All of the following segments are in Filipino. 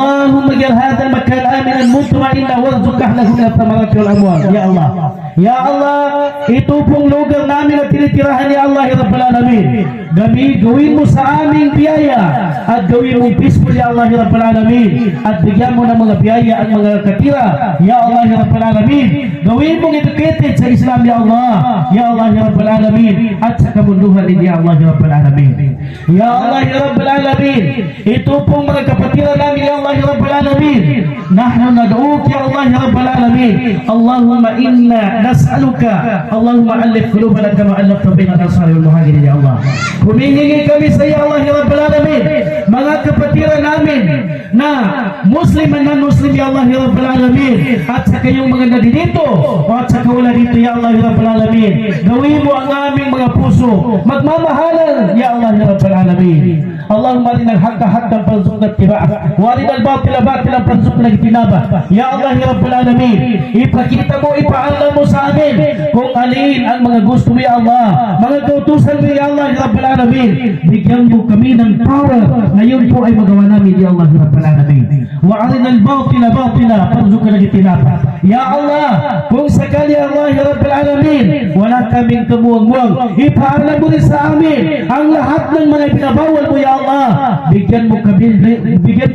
Allahumma jal hadzal makan aminan mutma'inna warzuq ahlahu min ath-thamarati wal amwal. Ya Allah, ya Allah, itu pong lugar namin na tinitirahan ya Allah ya Rabbal Alamin. Gawin mo sa aming biyaya at gawin mong peaceful ya Allah ya Rabbal Alamin, at bigyan mo ng mga biyaya at mga katira ya Allah ya Rabbal Alamin. Gawin mong educated sa Islam ya Allah ya Rabbal Alamin, at sa kabunduhan din ya Allah ya Rabbal Alamin. Ya Allah ya Rabbal Alamin, ito pong mga kapatiran namin ya Allah ya Rabbal Alamin, nahnu nad'uk ya Allah ya Rabbal Alamin. Allahumma inna nas'aluka Allahumma alif qulubana kama alafta baina al-ansari wal muhajirin ya Allah. Humihingi kami sa iyo Allah ya Rabbal Alamin, mga kapatiran namin na Muslim at non-Muslim ya Allah ya Rabbal Alamin, at sa kayong mga nadinito at sa wala dito ya Allah ya Rabbal Alamin, gawin mo ang aming mga puso magmamahalan ya Allah ya Rabbal Alamin. Allahumma arinal haqqa haqqan farzuqna ittiba'ah wa arinal batila batilan farzuqna ijtinabah. Ya Allah ya Rabbal Alamin, ipakita mo, ipaalam mo sa amin kung alin ang mga gusto mo ya Allah, mga kautusan mo ya Allah ya Rabbal Alamin. Bigyan mo kami ng power na yun po ay magawa namin ya Allah ya Rabbal Alamin. Wa arinal batila batila farzuqna ijtinabah. Ya Allah, kung sakali Allah ya Rabbal Alamin wala kaming kamuang-muang, ipaalam mo rin sa amin ang lahat ng mga binabawal mo ya Allah. Bigyan mo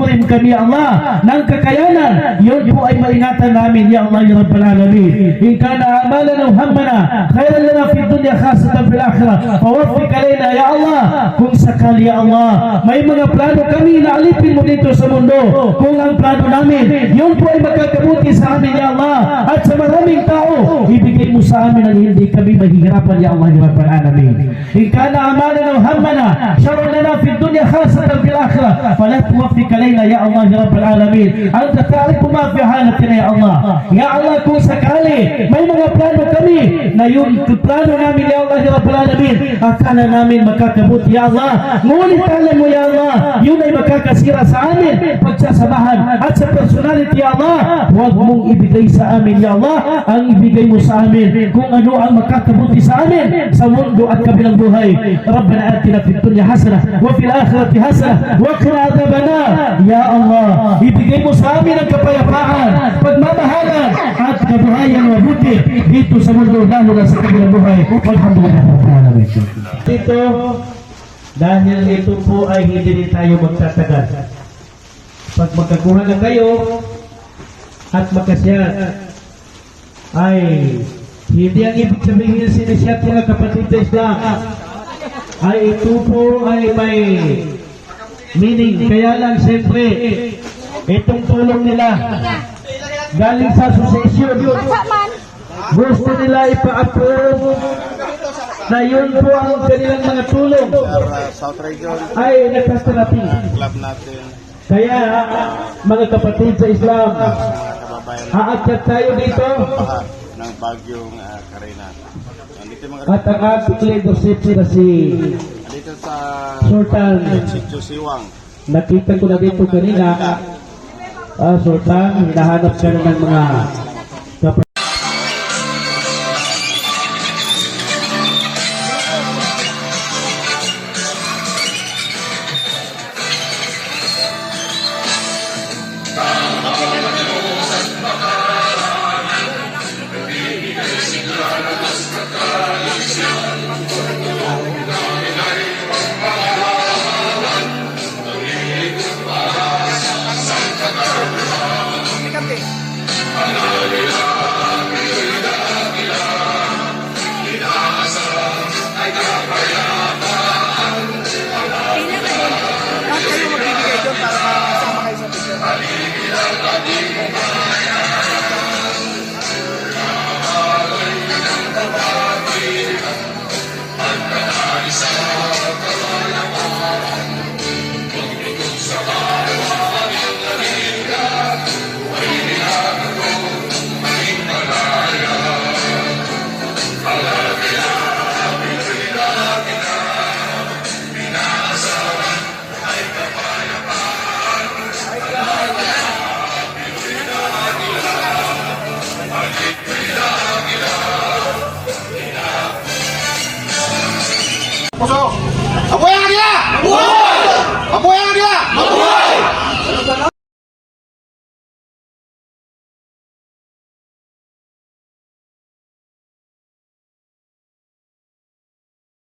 rin kami ya Allah ng kakayanan, yun po ay maingatan namin ya Allah ya Rabbal Alamin. In kana amalan hammana khairan lana fid dunya khasatan fil akhirah fawaffiq alaina ya Allah. Kung sakali ya Allah may mga plano kami na alipin mo dito sa mundo, kung ang plano namin yun po ay magkakabuti sa amin ya Allah at sa maraming tao, ibigay mo sa amin ang hindi kami mahihirapan ya Allah ya Rabbal Alamin. In kana amalan hammana sharran lana fid dunya khasatan fil akhirah fala tuwaffiq alaina ya Allah ya Rabbal Alamin. Anta ta'rifu ma fi halatina ya Allah. Ya Allah, kung sakali may mga plano kami na yung plano namin ya Allah ya Rabbal Alamin, akala namin makakabuti ya Allah, ngunit alam mo ya Allah yun ay makakasira sa amin pagsasamahan at sa personality ya Allah. Huwag mong ibigay sa amin ya Allah ang ibigay mo sa amin kung ano ang makakabuti sa amin sa mundo at kabilang buhay. Rabbana atina fid dunya hasanah wa fil akhirati hasanah wa qina adhabannar. Ya Allah, ibigay mo sa amin ang kapayapaan, pagmamahalan at kabuhayan na mabuti dito sa mundo, lalo na sa kabilang buhay. Alhamdulillah. Dito, dahil ito po ay hindi rin tayo magtatagal. Pag magkakuha na kayo at magkasyat, ay hindi ang ibig sabihin sinasyat mga kapatid sa Islam ay ito po ay may meaning. Kaya lang siyempre itong tulong nila galing sa association, gusto nila ipa-approve na yun po ang kanilang mga tulong ay nakastarating. Kaya mga kapatid sa Islam, aakyat tayo dito ng Bagyong Karina. at ang ating leadership na si Dito sa Sultan. Sitio Siwang. Nakita ko na dito kanina, Sultan, hinahanap ka na ng mga kapatid. Puso! Apoyan nila! Apoyan nila!